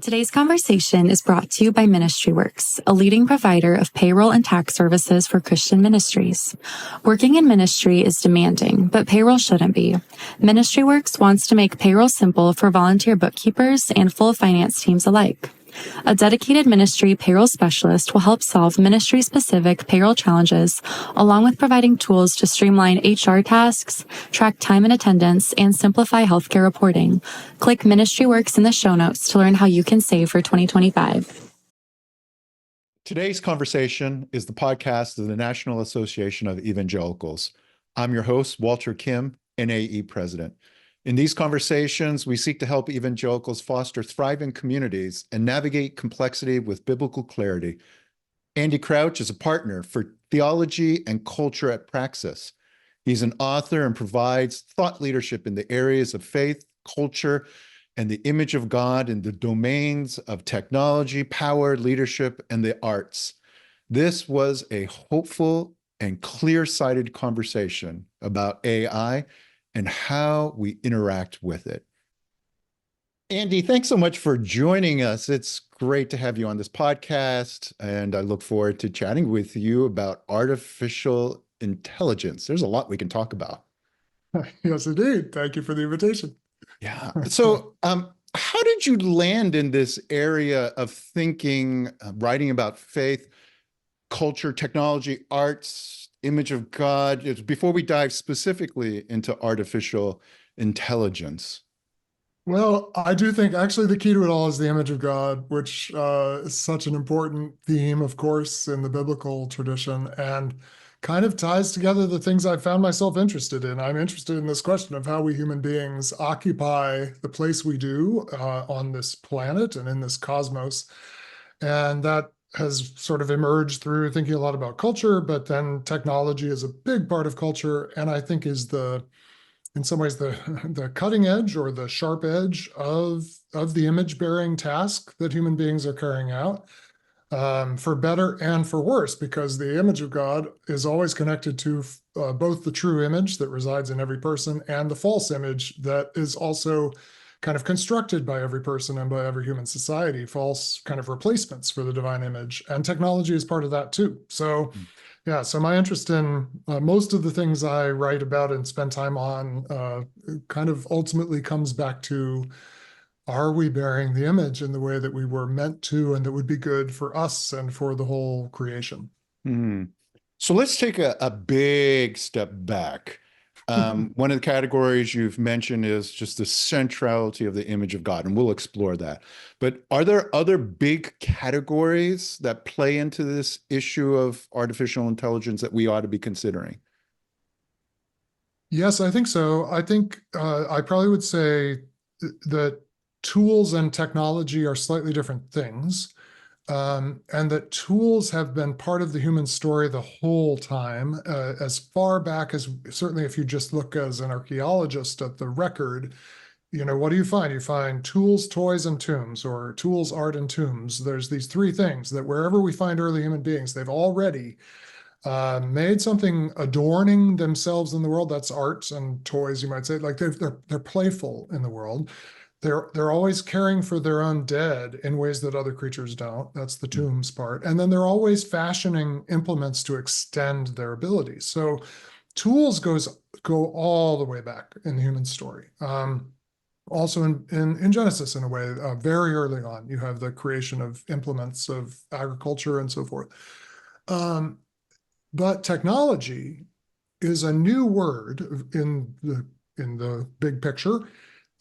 Today's conversation is brought to you by MinistryWorks, a leading provider of payroll and tax services for Christian ministries. Working in ministry is demanding, but payroll shouldn't be. MinistryWorks wants to make payroll simple for volunteer bookkeepers and full finance teams alike. A dedicated ministry payroll specialist will help solve ministry-specific payroll challenges, along with providing tools to streamline HR tasks, track time and attendance, and simplify healthcare reporting. Click MinistryWorks in the show notes to learn how you can save for 2025. Today's conversation is the podcast of the National Association of Evangelicals. I'm your host, Walter Kim, NAE President. In these conversations, we seek to help evangelicals foster thriving communities and navigate complexity with biblical clarity. Andy Crouch is a partner for Theology and Culture at Praxis. He's an author and provides thought leadership in the areas of faith, culture, and the image of God in the domains of technology, power, leadership, and the arts. This was a hopeful and clear-sighted conversation about AI and how we interact with it. Andy, thanks so much for joining us. It's great to have you on this podcast, and I look forward to chatting with you about artificial intelligence. There's a lot we can talk about. Yes, indeed. Thank you for the invitation. Yeah. So, how did you land in this area of thinking, writing about faith, culture, technology, arts, image of God, before we dive specifically into artificial intelligence? Well, I do think actually the key to it all is the image of God, which is such an important theme, of course, in the biblical tradition, and kind of ties together the things I've found myself interested in. I'm interested in this question of how we human beings occupy the place we do on this planet and in this cosmos. And that has sort of emerged through thinking a lot about culture, but then technology is a big part of culture, and I think is in some ways the cutting edge or the sharp edge of the image-bearing task that human beings are carrying out, for better and for worse, because the image of God is always connected to both the true image that resides in every person and the false image that is also kind of constructed by every person and by every human society, false kind of replacements for the divine image. And technology is part of that too. So yeah, so my interest in most of the things I write about and spend time on kind of ultimately comes back to, are we bearing the image in the way that we were meant to and that would be good for us and for the whole creation? So let's take a big step back. One of the categories you've mentioned is just the centrality of the image of God, and we'll explore that. But are there other big categories that play into this issue of artificial intelligence that we ought to be considering? Yes, I think so. I think I probably would say that tools and technology are slightly different things. And that tools have been part of the human story the whole time, as far back as, certainly if you just look as an archaeologist at the record, what do you find? You find tools, toys, and tombs, or tools, art, and tombs. There's these three things that wherever we find early human beings, they've already made something adorning themselves in the world. That's arts and toys, you might say. Like they're playful in the world. They're always caring for their own dead in ways that other creatures don't. That's the tombs part. And then they're always fashioning implements to extend their abilities. So tools go all the way back in the human story. Also in Genesis, in a way, very early on, you have the creation of implements of agriculture and so forth. But technology is a new word in the big picture.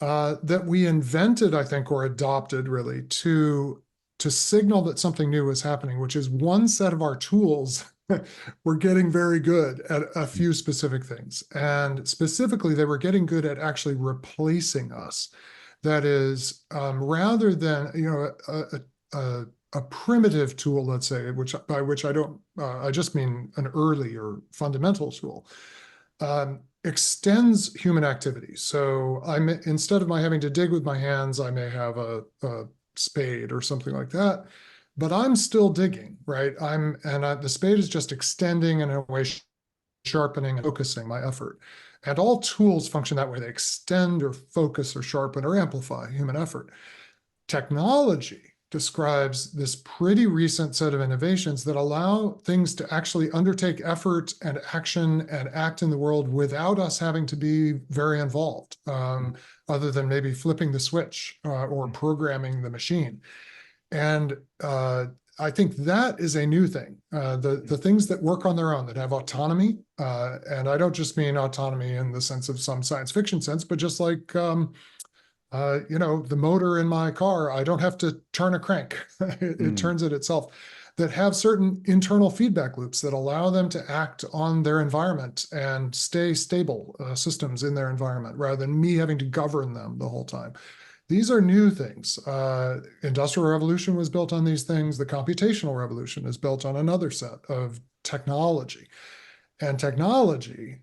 That we invented, I think, or adopted really to signal that something new was happening, which is one set of our tools were getting very good at a few specific things. And specifically, they were getting good at actually replacing us. That is, rather than, a primitive tool, let's say, by which I just mean an early or fundamental tool, extends human activity. So instead of my having to dig with my hands, I may have a spade or something like that, but I'm still digging, right? The spade is just extending in a way, sharpening and focusing my effort. And all tools function that way. They extend or focus or sharpen or amplify human effort. Technology describes this pretty recent set of innovations that allow things to actually undertake effort and action and act in the world without us having to be very involved, other than maybe flipping the switch or programming the machine. And I think that is a new thing. The things that work on their own, that have autonomy, and I don't just mean autonomy in the sense of some science fiction sense, but just like the motor in my car, I don't have to turn a crank. It turns it itself. That have certain internal feedback loops that allow them to act on their environment and stay stable systems in their environment, rather than me having to govern them the whole time. These are new things. Industrial revolution was built on these things. The computational revolution is built on another set of technology. And technology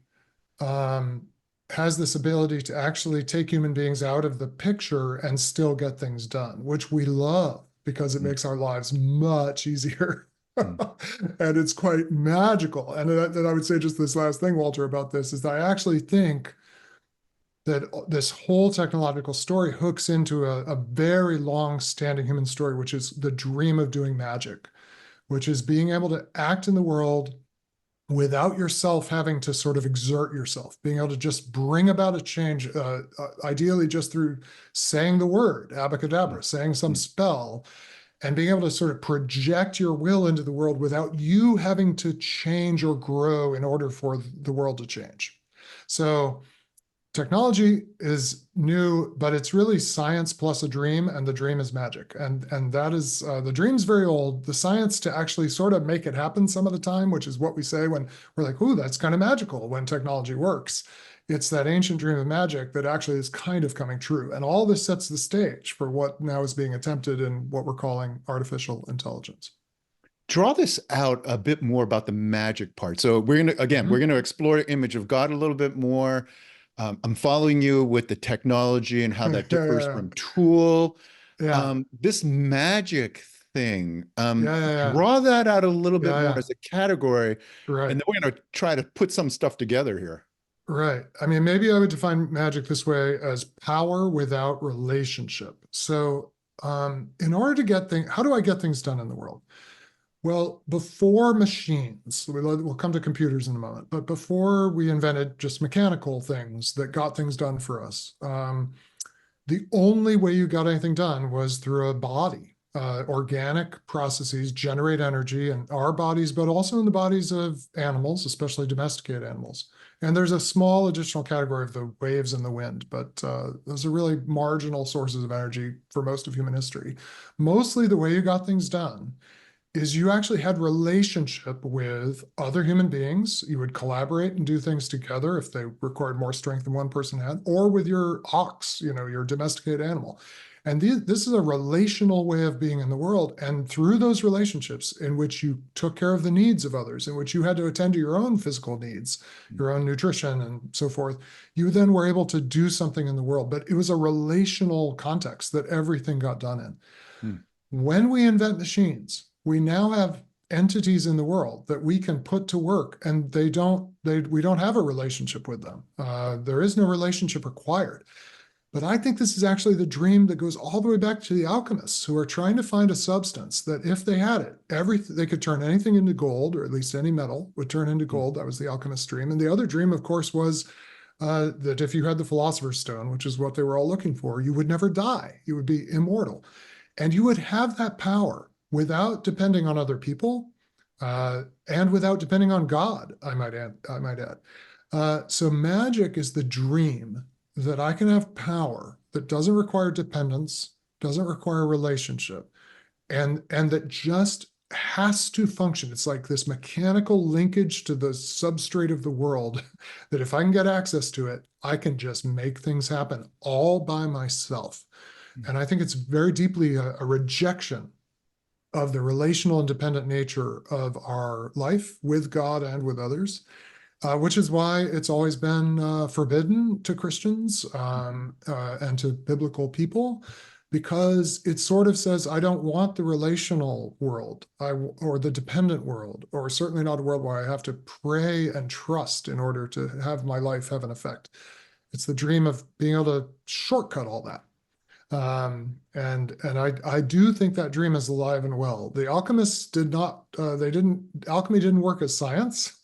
has this ability to actually take human beings out of the picture and still get things done, which we love because it makes our lives much easier. And it's quite magical. And then I would say just this last thing, Walter, about this is that I actually think that this whole technological story hooks into a very long-standing human story, which is the dream of doing magic, which is being able to act in the world without yourself having to sort of exert yourself, being able to just bring about a change, ideally just through saying the word, abracadabra, saying some spell, and being able to sort of project your will into the world without you having to change or grow in order for the world to change. So technology is new, but it's really science plus a dream, and the dream is magic. And that is, the dream's very old. The science to actually sort of make it happen some of the time, which is what we say when we're like, ooh, that's kind of magical when technology works. It's that ancient dream of magic that actually is kind of coming true. And all this sets the stage for what now is being attempted in what we're calling artificial intelligence. Draw this out a bit more about the magic part. So we're going to, again, we're going to explore the image of God a little bit more. I'm following you with the technology and how that differs from tool. This magic thing, draw that out a little bit more as a category. Right. And then we're going to try to put some stuff together here. Right. I mean, maybe I would define magic this way as power without relationship. So in order to get things, how do I get things done in the world? Well, before machines, we'll come to computers in a moment, but before we invented just mechanical things that got things done for us, the only way you got anything done was through a body. Organic processes generate energy in our bodies, but also in the bodies of animals, especially domesticated animals. And there's a small additional category of the waves and the wind, but those are really marginal sources of energy for most of human history. Mostly the way you got things done is you actually had relationship with other human beings. You would collaborate and do things together if they required more strength than one person had, or with your ox, your domesticated animal. And this is a relational way of being in the world. And through those relationships in which you took care of the needs of others, in which you had to attend to your own physical needs, your own nutrition and so forth, you then were able to do something in the world. But it was a relational context that everything got done in. When we invent machines, we now have entities in the world that we can put to work, and we don't have a relationship with them. There is no relationship required. But I think this is actually the dream that goes all the way back to the alchemists, who are trying to find a substance that if they had it, they could turn anything into gold, or at least any metal would turn into gold. That was the alchemist's dream. And the other dream, of course, was that if you had the philosopher's stone, which is what they were all looking for, you would never die. You would be immortal. And you would have that power without depending on other people, and without depending on God, I might add. So magic is the dream that I can have power that doesn't require dependence, doesn't require relationship, and that just has to function. It's like this mechanical linkage to the substrate of the world that if I can get access to it, I can just make things happen all by myself. And I think it's very deeply a rejection of the relational and dependent nature of our life with God and with others, which is why it's always been forbidden to Christians and to biblical people, because it sort of says, I don't want the relational world or the dependent world, or certainly not a world where I have to pray and trust in order to have my life have an effect. It's the dream of being able to shortcut all that. I do think that dream is alive and well. The alchemists did not, alchemy didn't work as science.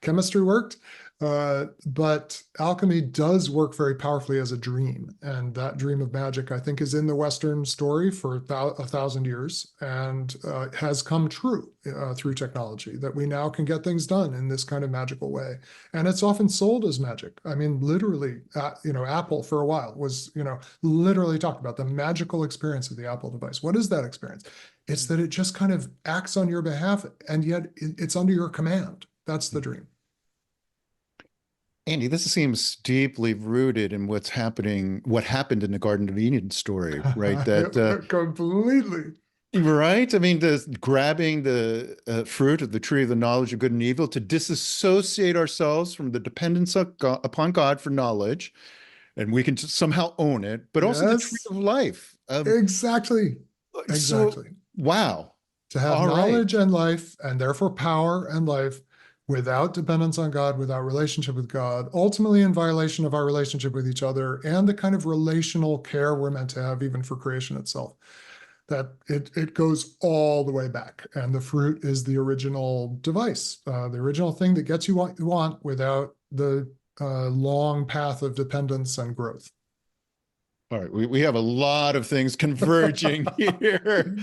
Chemistry worked, but alchemy does work very powerfully as a dream. And that dream of magic, I think, is in the Western story for 1,000 years and has come true through technology, that we now can get things done in this kind of magical way. And it's often sold as magic. I mean, literally, Apple for a while was, literally talked about the magical experience of the Apple device. What is that experience? It's that it just kind of acts on your behalf, and yet it's under your command. That's the dream. Andy, this seems deeply rooted in what happened in the Garden of Eden story, right? That completely. Right? I mean, grabbing the fruit of the tree of the knowledge of good and evil to disassociate ourselves from the dependence upon God for knowledge, and we can somehow own it, but also the tree of life. Exactly. So, wow. To have knowledge and life, and therefore power and life, without dependence on God, without relationship with God, ultimately in violation of our relationship with each other and the kind of relational care we're meant to have even for creation itself. That it goes all the way back. And the fruit is the original device, the original thing that gets you what you want without the long path of dependence and growth. All right, we have a lot of things converging here.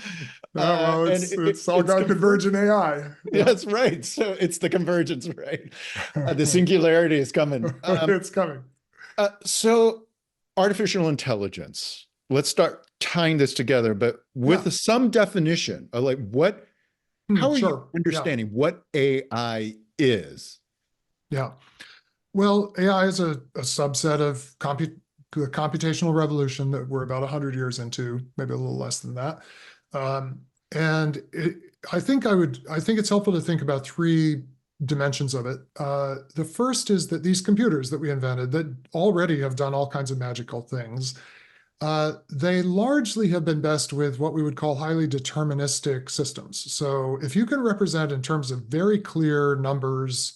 Well, it's all got convergent AI. Yeah. That's right. So it's the convergence, right? The singularity is coming. It's coming. So artificial intelligence. Let's start tying this together, but with some definition of like how are you understanding what AI is? Yeah. Well, AI is a subset of the computational revolution that we're about 100 years into, maybe a little less than that. I think it's helpful to think about three dimensions of it. The first is that these computers that we invented that already have done all kinds of magical things, they largely have been best with what we would call highly deterministic systems. So if you can represent in terms of very clear numbers,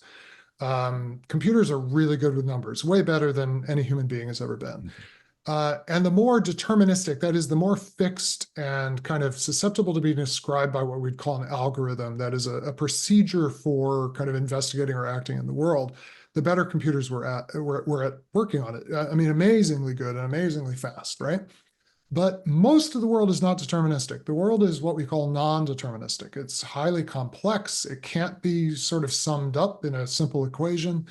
computers are really good with numbers, way better than any human being has ever been. And the more deterministic, that is, the more fixed and kind of susceptible to being described by what we'd call an algorithm, that is a procedure for kind of investigating or acting in the world, the better computers were at working on it. I mean, amazingly good and amazingly fast, right? But most of the world is not deterministic. The world is what we call non-deterministic. It's highly complex. It can't be sort of summed up in a simple equation.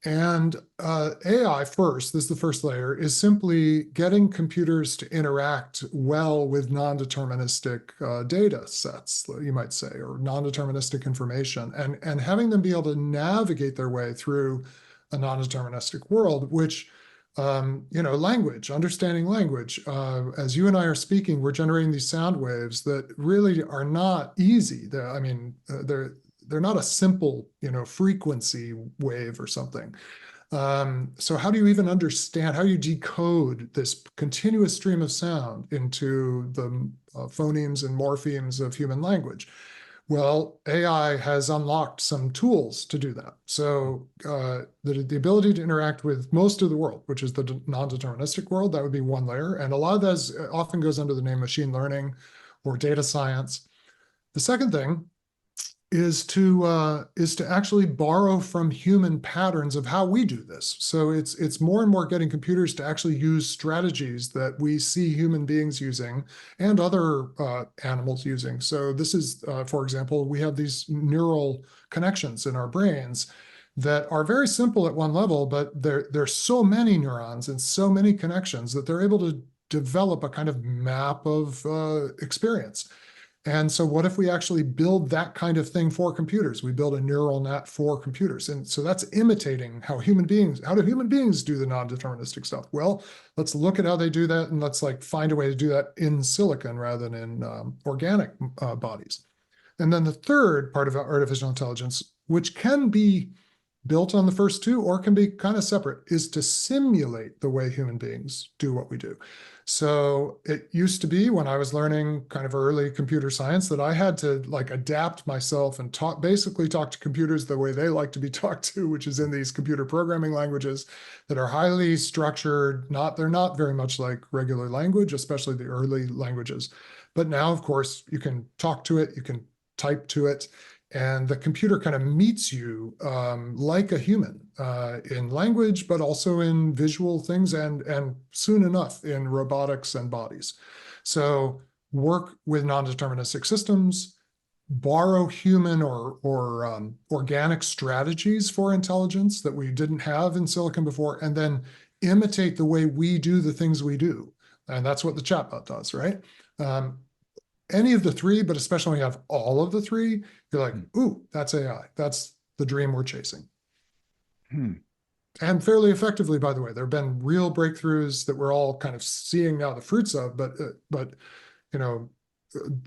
And AI first, this is the first layer, is simply getting computers to interact well with non-deterministic data sets, you might say, or non-deterministic information, and having them be able to navigate their way through a non-deterministic world, which, language, understanding language. As you and I are speaking, we're generating these sound waves that really are not easy. They're not a simple, frequency wave or something. So how do you even understand, how do you decode this continuous stream of sound into the phonemes and morphemes of human language? Well, AI has unlocked some tools to do that. So the ability to interact with most of the world, which is the non-deterministic world, that would be one layer. And a lot of that often goes under the name machine learning or data science. The second thing is to actually borrow from human patterns of how we do this. So it's more and more getting computers to actually use strategies that we see human beings using and other animals using. So this is, for example, we have these neural connections in our brains that are very simple at one level, but there's so many neurons and so many connections that they're able to develop a kind of map of experience. And so what if we actually build that kind of thing for computers? We build a neural net for computers. And so that's imitating how do human beings do the non-deterministic stuff? Well, let's look at how they do that, and let's find a way to do that in silicon rather than in organic bodies. And then the third part of artificial intelligence, which can be built on the first two or can be kind of separate, is to simulate the way human beings do what we do. So it used to be when I was learning kind of early computer science that I had to like adapt myself and basically talk to computers the way they like to be talked to, which is in these computer programming languages that are highly structured. They're not very much like regular language, especially the early languages. But now, of course, you can talk to it, you can type to it, and the computer kind of meets you like a human in language, but also in visual things, and soon enough in robotics and bodies. So work with non-deterministic systems, borrow human or organic strategies for intelligence that we didn't have in silicon before, and then imitate the way we do the things we do. And that's what the chatbot does, right? Any of the three, but especially when you have all of the three, you're like, ooh, that's AI. That's the dream we're chasing. And fairly effectively, by the way. There have been real breakthroughs that we're all kind of seeing now the fruits of, but you know,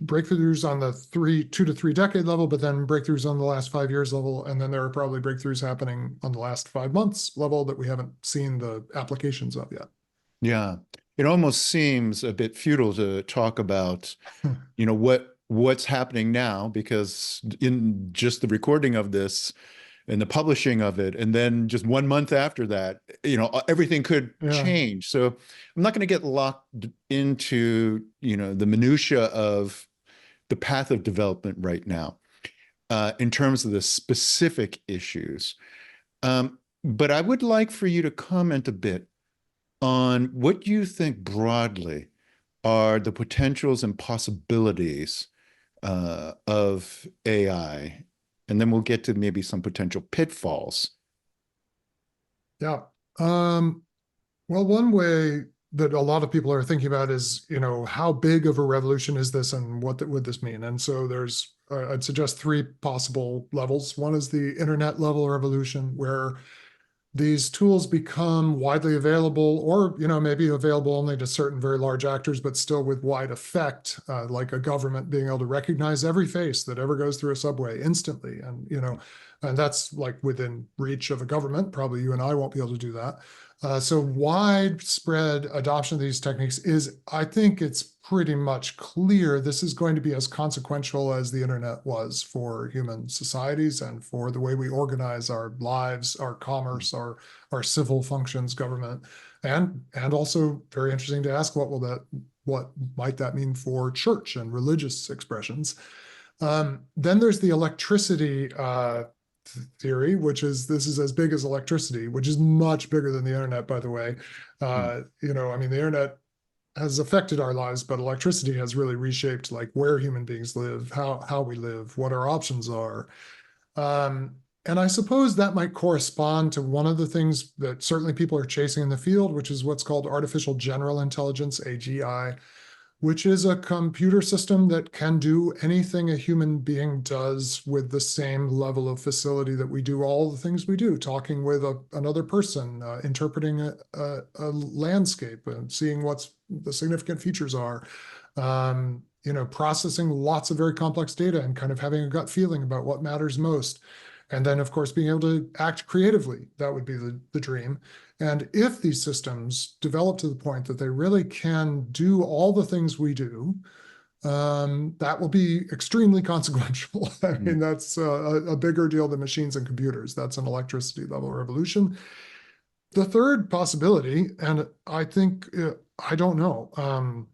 breakthroughs on the 2 to 3 decade level, but then breakthroughs on the last 5 years level, and then there are probably breakthroughs happening on the last 5 months level that we haven't seen the applications of yet. Yeah, it almost seems a bit futile to talk about, you know, what's happening now, because in just the recording of this and the publishing of it, and then just 1 month after that, you know, everything could change. So I'm not going to get locked into, you know, the minutia of the path of development right now in terms of the specific issues. But I would like for you to comment a bit on what you think broadly are the potentials and possibilities of AI, and then we'll get to maybe some potential pitfalls. Yeah. Well, one way that a lot of people are thinking about is, you know, how big of a revolution is this, and what would this mean? And so there's, I'd suggest 3 possible levels. One is the internet level revolution, where these tools become widely available, or, you know, maybe available only to certain very large actors, but still with wide effect, like a government being able to recognize every face that ever goes through a subway instantly. And, you know, and that's like within reach of a government. Probably you and I won't be able to do that. So widespread adoption of these techniques is, I think it's pretty much clear this is going to be as consequential as the internet was for human societies and for the way we organize our lives, our commerce, our civil functions, government, and also very interesting to ask what might that mean for church and religious expressions. Then there's the electricity theory, which is this is as big as electricity, which is much bigger than the internet, by the way. You know, I mean, the internet has affected our lives, but electricity has really reshaped like where human beings live, how we live, what our options are. And I suppose that might correspond to one of the things that certainly people are chasing in the field, which is what's called artificial general intelligence, AGI, which is a computer system that can do anything a human being does with the same level of facility that we do all the things we do, talking with another person, interpreting a landscape and seeing what's the significant features are, you know, processing lots of very complex data and kind of having a gut feeling about what matters most. And then, of course, being able to act creatively. That would be the dream. And if these systems develop to the point that they really can do all the things we do, that will be extremely consequential. I mean, that's a bigger deal than machines and computers. That's an electricity level revolution. The third possibility, and I think, I don't know,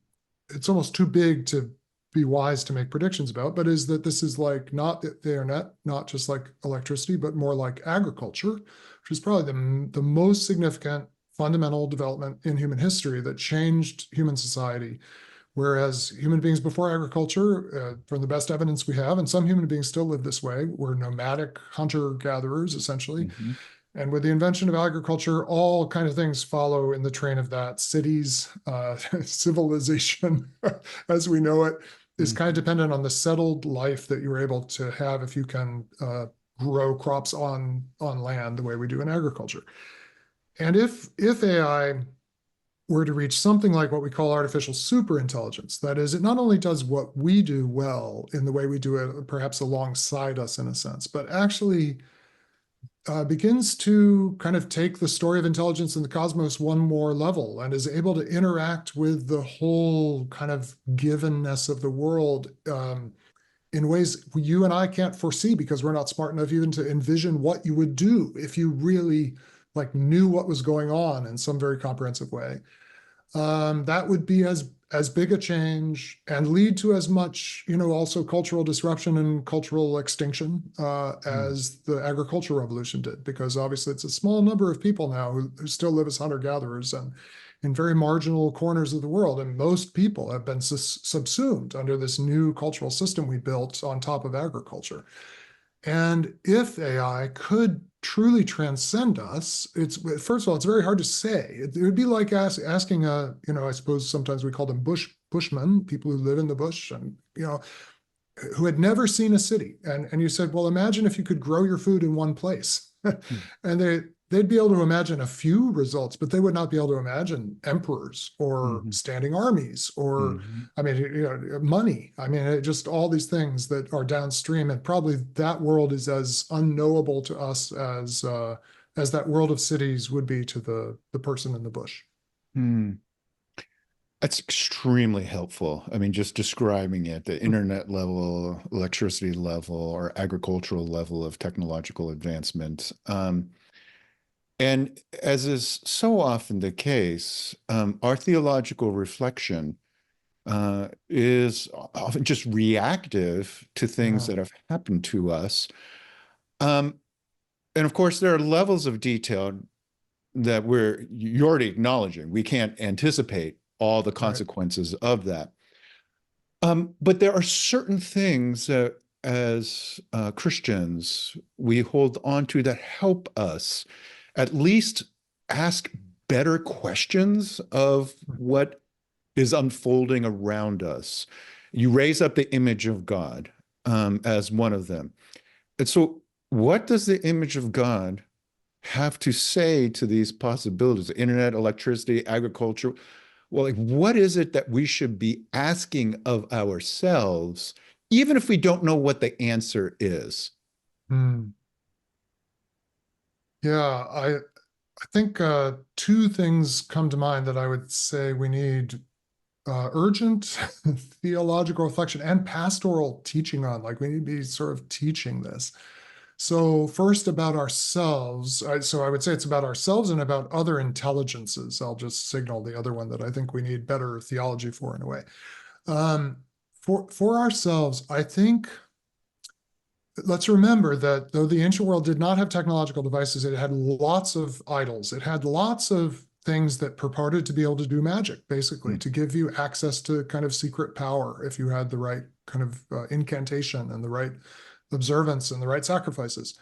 it's almost too big to be wise to make predictions about, but is that this is like not the internet, not just like electricity, but more like agriculture, which is probably the most significant fundamental development in human history that changed human society. Whereas human beings before agriculture, from the best evidence we have, and some human beings still live this way, were nomadic hunter-gatherers, essentially. And with the invention of agriculture, all kind of things follow in the train of that. Cities, civilization, as we know it, is kind of dependent on the settled life that you're able to have if you can grow crops on land the way we do in agriculture. And if AI were to reach something like what we call artificial superintelligence, that is, it not only does what we do well in the way we do it, perhaps alongside us in a sense, but actually begins to kind of take the story of intelligence in the cosmos one more level and is able to interact with the whole kind of givenness of the world in ways you and I can't foresee because we're not smart enough even to envision what you would do if you really like knew what was going on in some very comprehensive way. That would be as big a change and lead to as much, also cultural disruption and cultural extinction as the agricultural revolution did, because obviously it's a small number of people now who still live as hunter-gatherers and in very marginal corners of the world. And most people have been subsumed under this new cultural system we built on top of agriculture. And if AI could truly transcend us, first of all, it's very hard to say. It would be like asking I suppose sometimes we call them bushmen, people who live in the bush and, who had never seen a city. And you said, well, imagine if you could grow your food in one place. And they'd be able to imagine a few results, but they would not be able to imagine emperors or standing armies or, money. Just all these things that are downstream, and probably that world is as unknowable to us as that world of cities would be to the person in the bush. That's extremely helpful. Just describing it, the internet level, electricity level, or agricultural level of technological advancement. And as is so often the case, our theological reflection is often just reactive to things that have happened to us. And of course, there are levels of detail that you're already acknowledging. We can't anticipate all the consequences of that. But there are certain things that as Christians we hold on to that help us at least ask better questions of what is unfolding around us. You raise up the image of God as one of them. And so what does the image of God have to say to these possibilities? Internet, electricity, agriculture. Well, what is it that we should be asking of ourselves, even if we don't know what the answer is? Yeah, I think two things come to mind that I would say we need urgent theological reflection and pastoral teaching on. Like we need to be sort of teaching this. So first about ourselves. So I would say it's about ourselves and about other intelligences. I'll just signal the other one that I think we need better theology for in a way. For ourselves, I think, let's remember that though the ancient world did not have technological devices, it had lots of idols. It had lots of things that purported to be able to do magic, basically, to give you access to kind of secret power if you had the right kind of incantation and the right observance and the right sacrifices.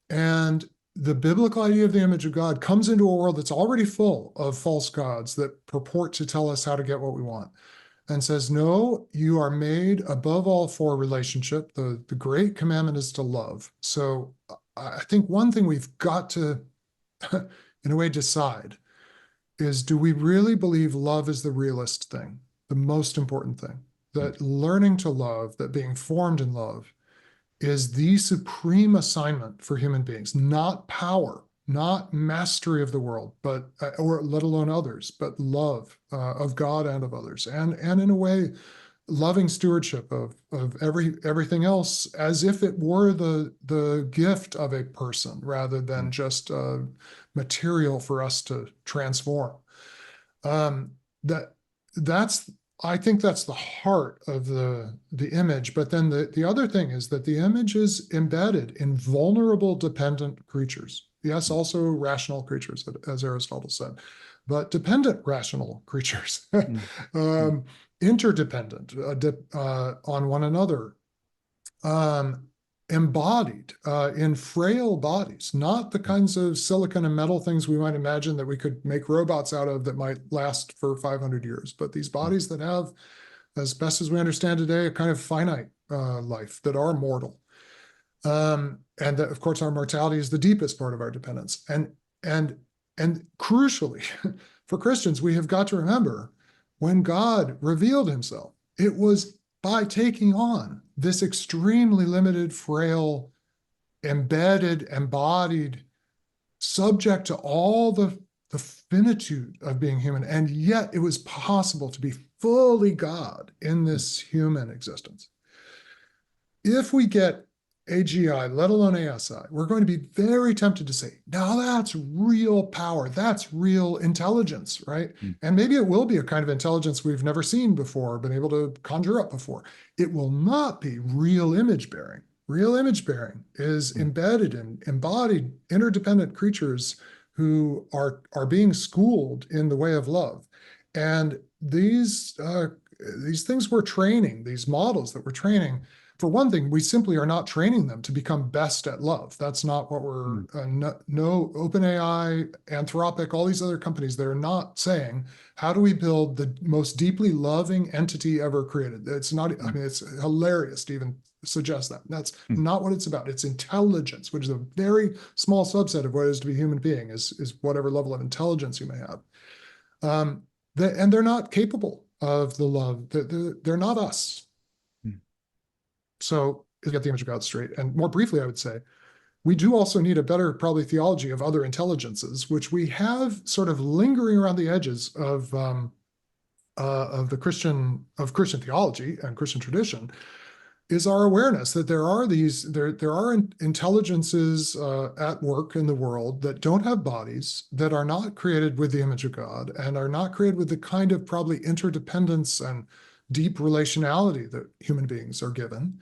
And the biblical idea of the image of God comes into a world that's already full of false gods that purport to tell us how to get what we want, and says, no, you are made above all for relationship. The great commandment is to love. So I think one thing we've got to, in a way, decide is, do we really believe love is the realist thing, the most important thing? That learning to love, that being formed in love, is the supreme assignment for human beings, not power, not mastery of the world, but or let alone others, but love of God and of others, and in a way, loving stewardship of everything else as if it were the gift of a person rather than just material for us to transform. I think that's the heart of the image. But then the other thing is that the image is embedded in vulnerable, dependent creatures. Yes, also rational creatures, as Aristotle said, but dependent rational creatures, interdependent on one another, embodied in frail bodies, not the kinds of silicon and metal things we might imagine that we could make robots out of that might last for 500 years, but these bodies that have, as best as we understand today, a kind of finite life, that are mortal. And that, of course, our mortality is the deepest part of our dependence. And crucially, for Christians, we have got to remember, when God revealed himself, it was by taking on this extremely limited, frail embedded, embodied, subject to all the finitude of being human, and yet it was possible to be fully God in this human existence. If we get AGI, let alone ASI, we're going to be very tempted to say, now that's real power, that's real intelligence, right? And maybe it will be a kind of intelligence we've never seen before, been able to conjure up before. It will not be real image bearing. Real image bearing is embedded in embodied, interdependent creatures who are being schooled in the way of love. And these things we're training, these models that we're training, for one thing, we simply are not training them to become best at love. That's not what we're, no, OpenAI, Anthropic, all these other companies, they're not saying, how do we build the most deeply loving entity ever created? It's not, I mean, it's hilarious to even suggest that. That's not what it's about. It's intelligence, which is a very small subset of what it is to be a human being, is whatever level of intelligence you may have. And they're not capable of the love. They're not us. So to get the image of God straight, and more briefly, I would say, we do also need a better, probably, theology of other intelligences, which we have sort of lingering around the edges of Christian theology and Christian tradition, is our awareness that there are intelligences at work in the world that don't have bodies, that are not created with the image of God, and are not created with the kind of probably interdependence and deep relationality that human beings are given,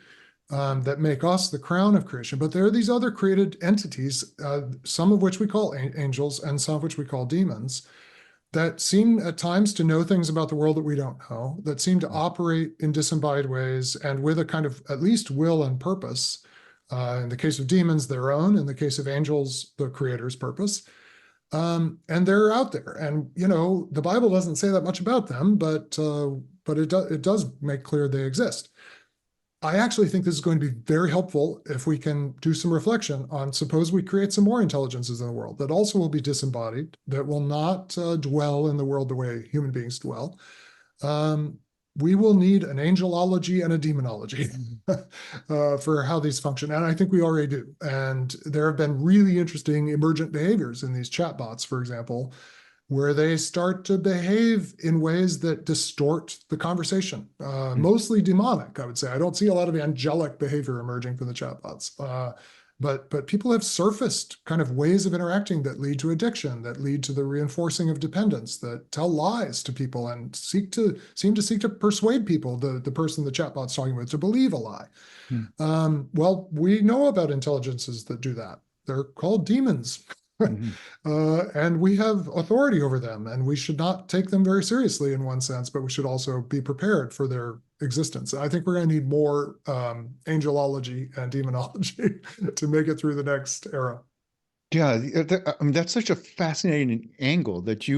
that make us the crown of creation. But there are these other created entities, some of which we call angels and some of which we call demons, that seem at times to know things about the world that we don't know, that seem to operate in disembodied ways and with a kind of at least will and purpose. In the case of demons, their own. In the case of angels, the Creator's purpose. And they're out there. And, you know, the Bible doesn't say that much about them, but it does make clear they exist. I actually think this is going to be very helpful if we can do some reflection on, suppose we create some more intelligences in the world that also will be disembodied, that will not dwell in the world the way human beings dwell. We will need an angelology and a demonology for how these function. And I think we already do. And there have been really interesting emergent behaviors in these chatbots, for example, where they start to behave in ways that distort the conversation, mostly demonic, I would say. I don't see a lot of angelic behavior emerging from the chatbots, but people have surfaced kind of ways of interacting that lead to addiction, that lead to the reinforcing of dependence, that tell lies to people and seem to seek to persuade people, the person the chatbot's talking with, to believe a lie. Well, we know about intelligences that do that. They're called demons. And we have authority over them, and we should not take them very seriously in one sense, but we should also be prepared for their existence. I think we're going to need more angelology and demonology to make it through the next era. Yeah, I mean, that's such a fascinating angle that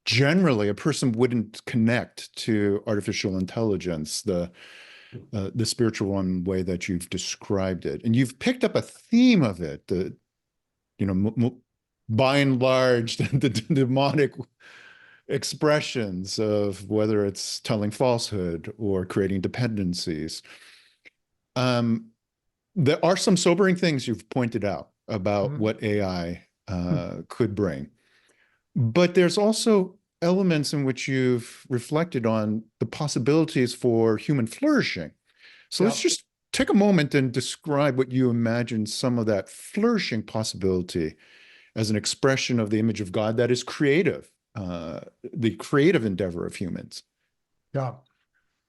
generally a person wouldn't connect to artificial intelligence, the spiritual one way that you've described it. And you've picked up a theme of it, by and large, the demonic expressions of whether it's telling falsehood or creating dependencies. There are some sobering things you've pointed out about what AI could bring. But there's also elements in which you've reflected on the possibilities for human flourishing. So let's just take a moment and describe what you imagine some of that flourishing possibility as an expression of the image of God that is creative, the creative endeavor of humans.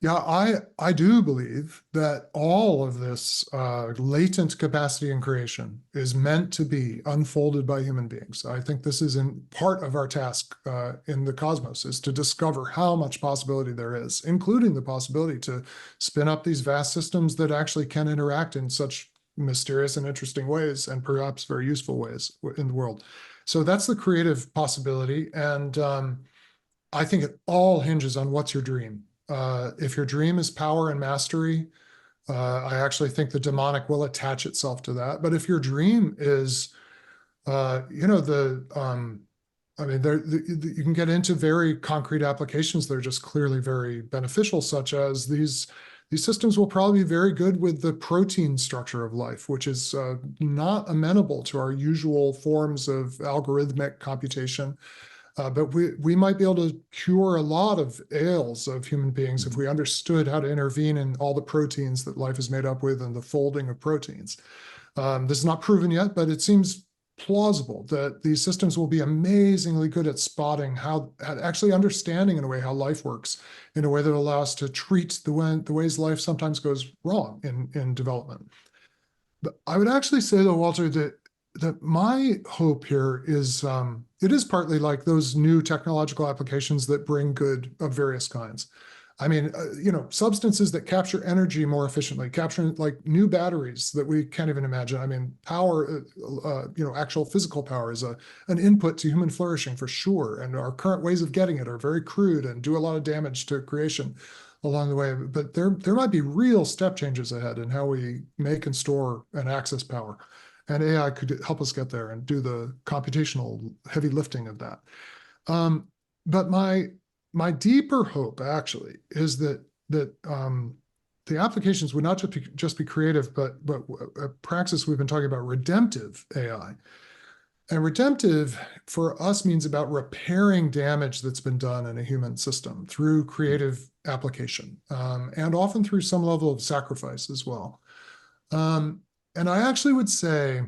I do believe that all of this latent capacity in creation is meant to be unfolded by human beings. I think this is in part of our task in the cosmos, is to discover how much possibility there is, including the possibility to spin up these vast systems that actually can interact in such mysterious and interesting ways, and perhaps very useful ways in the world. So that's the creative possibility. And I think it all hinges on what's your dream. If your dream is power and mastery, I actually think the demonic will attach itself to that. But if your dream is, you can get into very concrete applications that are just clearly very beneficial, such as these These systems will probably be very good with the protein structure of life, which is not amenable to our usual forms of algorithmic computation. But we might be able to cure a lot of ails of human beings if we understood how to intervene in all the proteins that life is made up with and the folding of proteins. This is not proven yet, but it seems plausible that these systems will be amazingly good at spotting at actually understanding in a way how life works, in a way that allows us to treat the ways life sometimes goes wrong in development. But I would actually say, though, Walter, that my hope here is it is partly like those new technological applications that bring good of various kinds. I mean, substances that capture energy more efficiently, capturing like new batteries that we can't even imagine. I mean, power, actual physical power is an input to human flourishing for sure. And our current ways of getting it are very crude and do a lot of damage to creation along the way. But there might be real step changes ahead in how we make and store and access power. And AI could help us get there and do the computational heavy lifting of that. But my deeper hope actually is that the applications would not just be creative, but at Praxis we've been talking about redemptive AI. And redemptive for us means about repairing damage that's been done in a human system through creative application, and often through some level of sacrifice as well. And I actually would say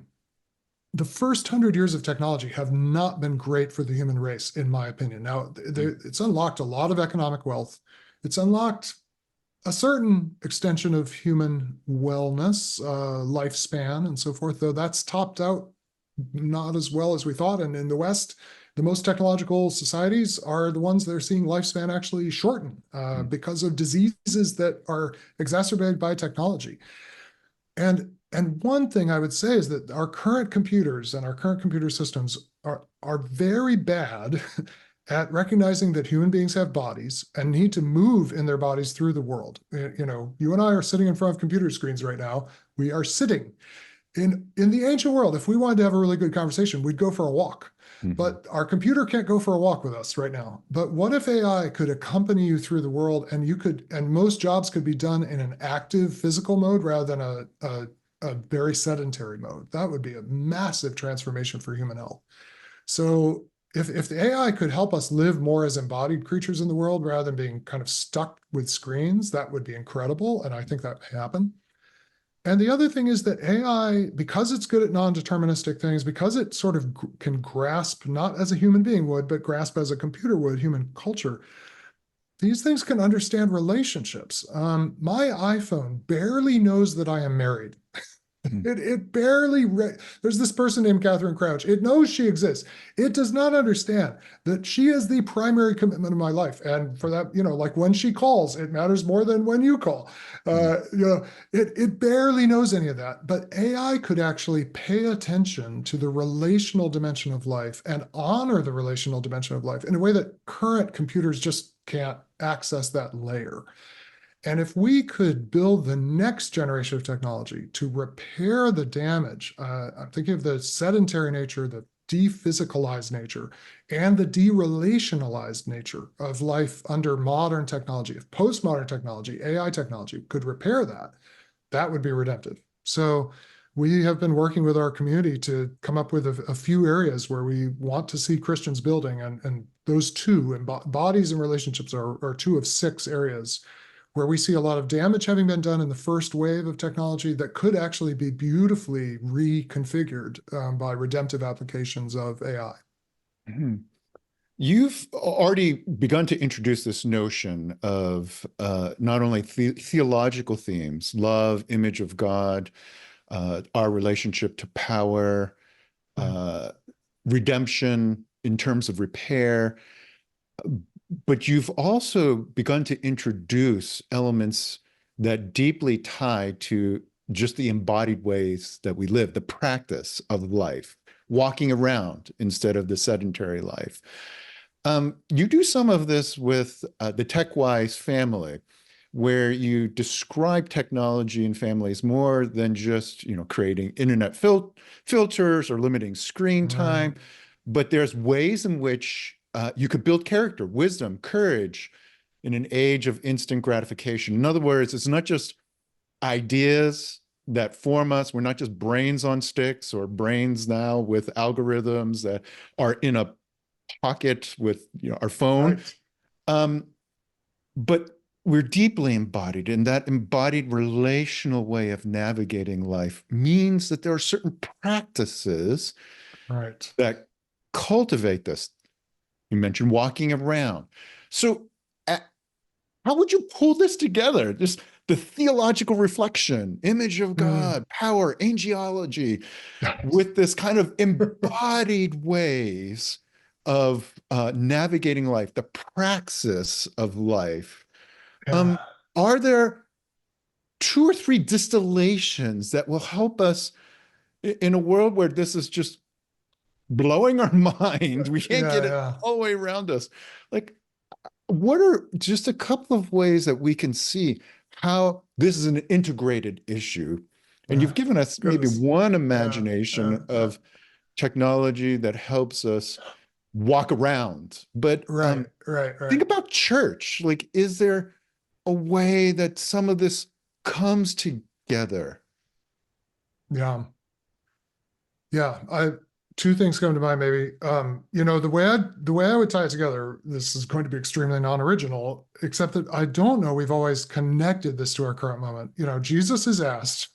the first 100 years of technology have not been great for the human race, in my opinion. Now, it's unlocked a lot of economic wealth. It's unlocked a certain extension of human wellness, lifespan, and so forth, though that's topped out not as well as we thought. And in the West, the most technological societies are the ones that are seeing lifespan actually shorten because of diseases that are exacerbated by technology. And one thing I would say is that our current computers and our current computer systems are very bad at recognizing that human beings have bodies and need to move in their bodies through the world. You and I are sitting in front of computer screens right now. We are sitting. In the ancient world, if we wanted to have a really good conversation, we'd go for a walk. But our computer can't go for a walk with us right now. But what if AI could accompany you through the world, and most jobs could be done in an active physical mode rather than a very sedentary mode? That would be a massive transformation for human health. So if the AI could help us live more as embodied creatures in the world rather than being kind of stuck with screens, that would be incredible. And I think that may happen. And the other thing is that AI, because it's good at non-deterministic things, because it sort of can grasp, not as a human being would, but grasp as a computer would, human culture, these things can understand relationships. My iPhone barely knows that I am married. It barely, there's this person named Catherine Crouch. It knows she exists. It does not understand that she is the primary commitment of my life. And for that, like when she calls, it matters more than when you call. It barely knows any of that. But AI could actually pay attention to the relational dimension of life and honor the relational dimension of life in a way that current computers just can't access that layer. And if we could build the next generation of technology to repair the damage, I'm thinking of the sedentary nature, the dephysicalized nature, and the derelationalized nature of life under modern technology. If postmodern technology, AI technology, could repair that, that would be redemptive. So we have been working with our community to come up with a few areas where we want to see Christians building, and those two, bodies and relationships, are two of 6 areas where we see a lot of damage having been done in the first wave of technology that could actually be beautifully reconfigured by redemptive applications of AI. You've already begun to introduce this notion of not only theological themes, love, image of God, our relationship to power, redemption in terms of repair, but you've also begun to introduce elements that deeply tie to just the embodied ways that we live, the practice of life, walking around instead of the sedentary life. You do some of this with the TechWise family, where you describe technology in families more than just creating internet filters or limiting screen time, but there's ways in which you could build character, wisdom, courage, in an age of instant gratification. In other words, it's not just ideas that form us. We're not just brains on sticks or brains now with algorithms that are in a pocket with our phone. Right. But we're deeply embodied, and that embodied relational way of navigating life means that there are certain practices Right. that cultivate this. You mentioned walking around. So how would you pull this together? Just the theological reflection, image of God, power, angelology, with this kind of embodied ways of navigating life, the praxis of life. Yeah. Are there 2 or 3 distillations that will help us in a world where this is just blowing our mind? We can't Yeah, get it yeah. all the way around us. Like, what are just a couple of ways that we can see how this is an integrated issue? And you've given us maybe Goodness. one Yeah, imagination of technology that helps us walk around. But right, think about church. Like, is there a way that some of this comes together? Yeah. Yeah. Two things come to mind maybe. The way I would tie it together, this is going to be extremely non-original, except that I don't know we've always connected this to our current moment. Jesus is asked,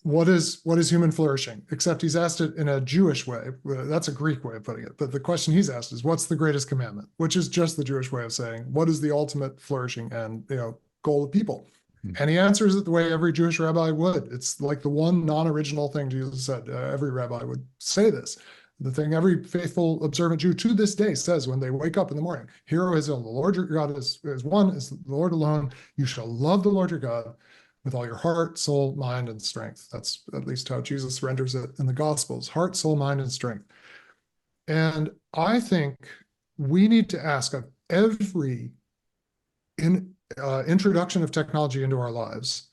what is human flourishing? Except he's asked it in a Jewish way. That's a Greek way of putting it. But the question he's asked is, what's the greatest commandment? Which is just the Jewish way of saying, what is the ultimate flourishing and goal of people? And he answers it the way every Jewish rabbi would. It's like the one non-original thing Jesus said. Every rabbi would say this. The thing every faithful, observant Jew to this day says when they wake up in the morning, Hear, O Israel, the Lord your God is one, is the Lord alone. You shall love the Lord your God with all your heart, soul, mind, and strength. That's at least how Jesus renders it in the Gospels: heart, soul, mind, and strength. And I think we need to ask of every introduction of technology into our lives,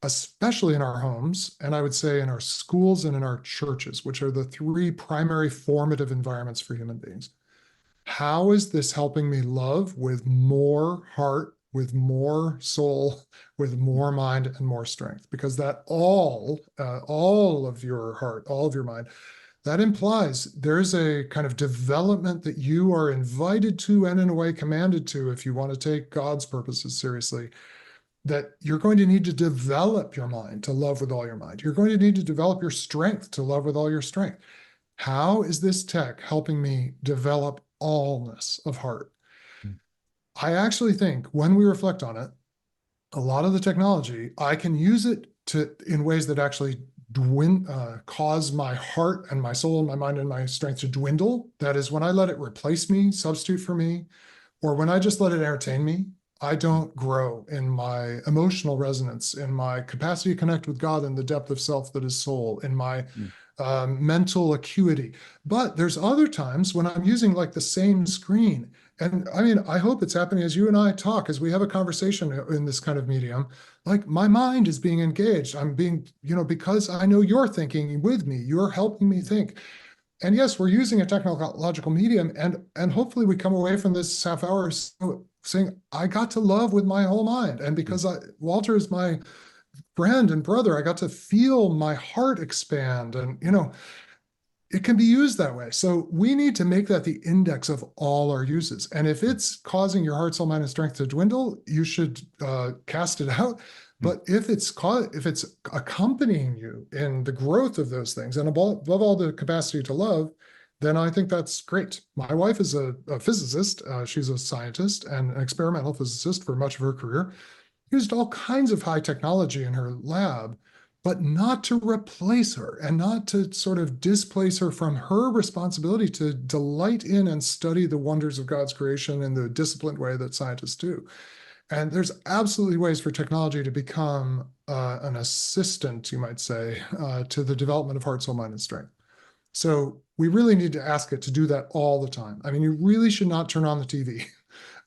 especially in our homes, and I would say in our schools and in our churches, which are the 3 primary formative environments for human beings. How is this helping me love with more heart, with more soul, with more mind and more strength? Because that all of your heart, all of your mind, that implies there's a kind of development that you are invited to and in a way commanded to, if you want to take God's purposes seriously, that you're going to need to develop your mind to love with all your mind. You're going to need to develop your strength to love with all your strength. How is this tech helping me develop allness of heart? I actually think when we reflect on it, a lot of the technology, I can use it in ways that actually cause my heart and my soul and my mind and my strength to dwindle. That is, when I let it replace me, substitute for me, or when I just let it entertain me, I don't grow in my emotional resonance, in my capacity to connect with God in the depth of self that is soul, in my mental acuity. But there's other times when I'm using like the same screen. And I mean, I hope it's happening as you and I talk, as we have a conversation in this kind of medium, like my mind is being engaged. I'm being, because I know you're thinking with me, you're helping me think. And yes, we're using a technological medium, and hopefully we come away from this half hour saying, I got to love with my whole mind. And because Walter is my friend and brother, I got to feel my heart expand, and it can be used that way. So we need to make that the index of all our uses. And if it's causing your heart, soul, mind, and strength to dwindle, you should cast it out. But if it's accompanying you in the growth of those things, and above all the capacity to love, then I think that's great. My wife is a physicist. She's a scientist and an experimental physicist for much of her career. Used all kinds of high technology in her lab, but not to replace her and not to sort of displace her from her responsibility to delight in and study the wonders of God's creation in the disciplined way that scientists do. And there's absolutely ways for technology to become an assistant, you might say, to the development of heart, soul, mind, and strength. So we really need to ask it to do that all the time. I mean, you really should not turn on the TV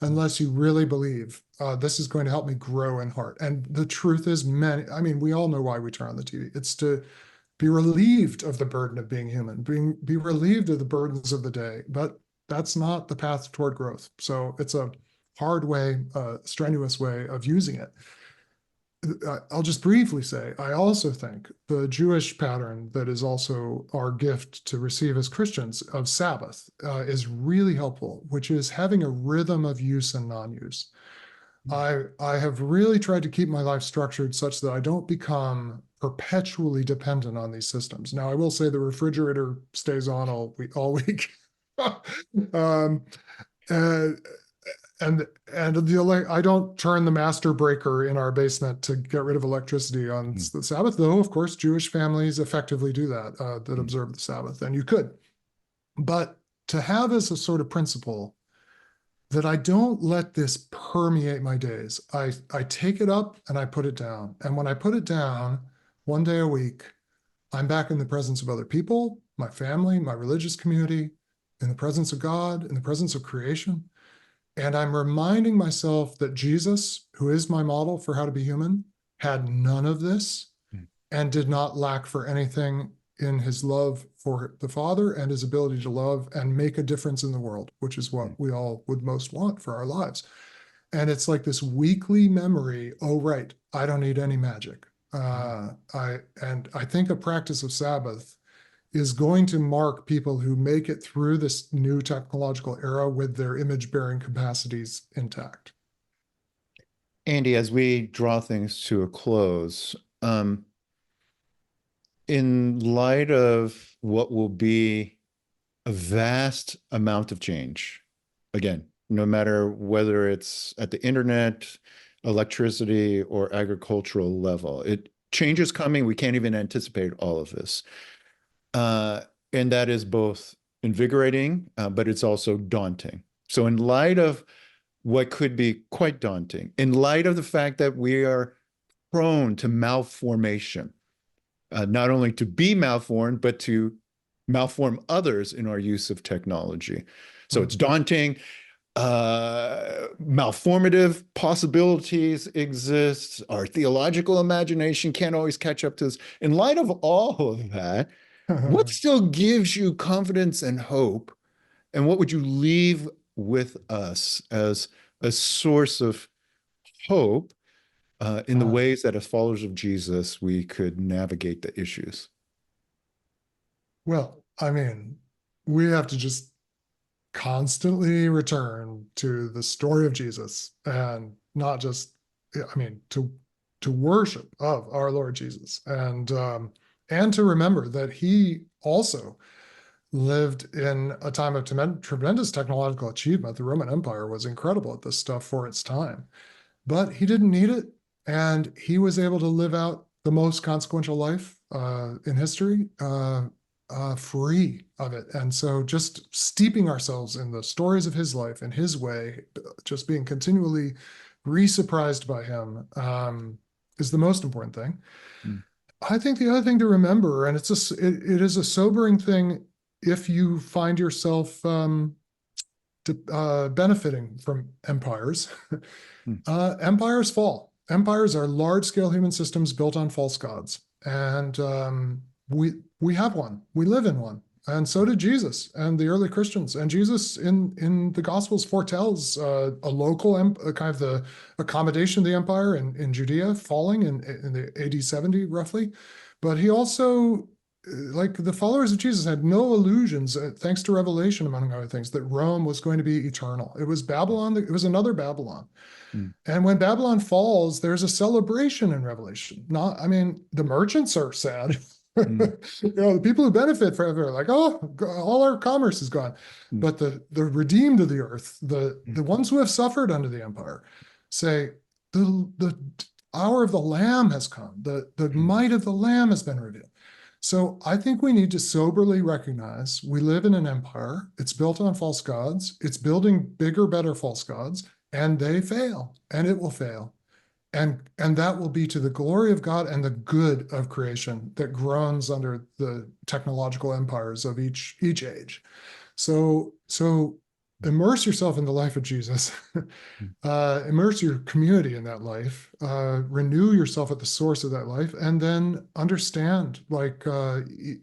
unless you really believe this is going to help me grow in heart. And the truth is, we all know why we turn on the TV. It's to be relieved of the burden of being human, be relieved of the burdens of the day. But that's not the path toward growth. So it's a hard way, strenuous way of using it. I'll just briefly say, I also think the Jewish pattern that is also our gift to receive as Christians of Sabbath is really helpful, which is having a rhythm of use and non-use. I have really tried to keep my life structured such that I don't become perpetually dependent on these systems. Now, I will say the refrigerator stays on all week. um, and I don't turn the master breaker in our basement to get rid of electricity on the Sabbath, though, of course, Jewish families effectively do that, that observe the Sabbath, and you could. But to have as a sort of principle that I don't let this permeate my days. I take it up and I put it down. And when I put it down, one day a week, I'm back in the presence of other people, my family, my religious community, in the presence of God, in the presence of creation. And I'm reminding myself that Jesus, who is my model for how to be human, had none of this and did not lack for anything in his love for the Father and his ability to love and make a difference in the world, which is what we all would most want for our lives. And it's like this weekly memory, oh, right, I don't need any magic. I think a practice of Sabbath is going to mark people who make it through this new technological era with their image-bearing capacities intact. Andy, as we draw things to a close, in light of what will be a vast amount of change, again, no matter whether it's at the internet, electricity, or agricultural level, change is coming. We can't even anticipate all of this. And that is both invigorating, but it's also daunting. So in light of what could be quite daunting, in light of the fact that we are prone to malformation, not only to be malformed, but to malform others in our use of technology. So it's daunting. Malformative possibilities exist. Our theological imagination can't always catch up to this. In light of all of that, what still gives you confidence and hope? And what would you leave with us as a source of hope in the ways that as followers of Jesus, we could navigate the issues? Well, I mean, we have to just constantly return to the story of Jesus and not just, I mean, to worship of our Lord Jesus and to remember that he also lived in a time of tremendous technological achievement. The Roman Empire was incredible at this stuff for its time, but he didn't need it. And he was able to live out the most consequential life in history, free of it. And so just steeping ourselves in the stories of his life in his way, just being continually re-surprised by him is the most important thing. I think the other thing to remember, and it is a sobering thing if you find yourself benefiting from empires, empires fall. Empires are large-scale human systems built on false gods. And we have one. We live in one. And so did Jesus and the early Christians. And Jesus in the Gospels foretells a local kind of the accommodation of the empire in Judea falling in the AD 70 roughly. But he also, like the followers of Jesus, had no illusions, thanks to Revelation, among other things, that Rome was going to be eternal. It was Babylon. It was another Babylon. And when Babylon falls, there's a celebration in Revelation. I mean, the merchants are sad. The people who benefit forever are like, oh, all our commerce is gone. But the redeemed of the earth, the ones who have suffered under the empire, say the hour of the Lamb has come. The might of the Lamb has been revealed. So I think we need to soberly recognize we live in an empire. It's built on false gods. It's building bigger, better false gods, and they fail, and it will fail. And that will be to the glory of God and the good of creation that groans under the technological empires of each age. So immerse yourself in the life of Jesus, immerse your community in that life, renew yourself at the source of that life, and then understand, like,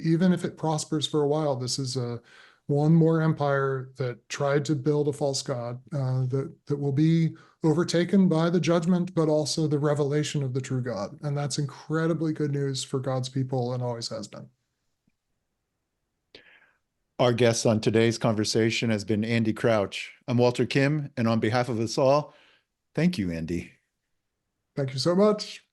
even if it prospers for a while, this is a one more empire that tried to build a false god that will be overtaken by the judgment, but also the revelation of the true God. And that's incredibly good news for God's people and always has been. Our guest on today's conversation has been Andy Crouch. I'm Walter Kim, and on behalf of us all, thank you, Andy. Thank you so much.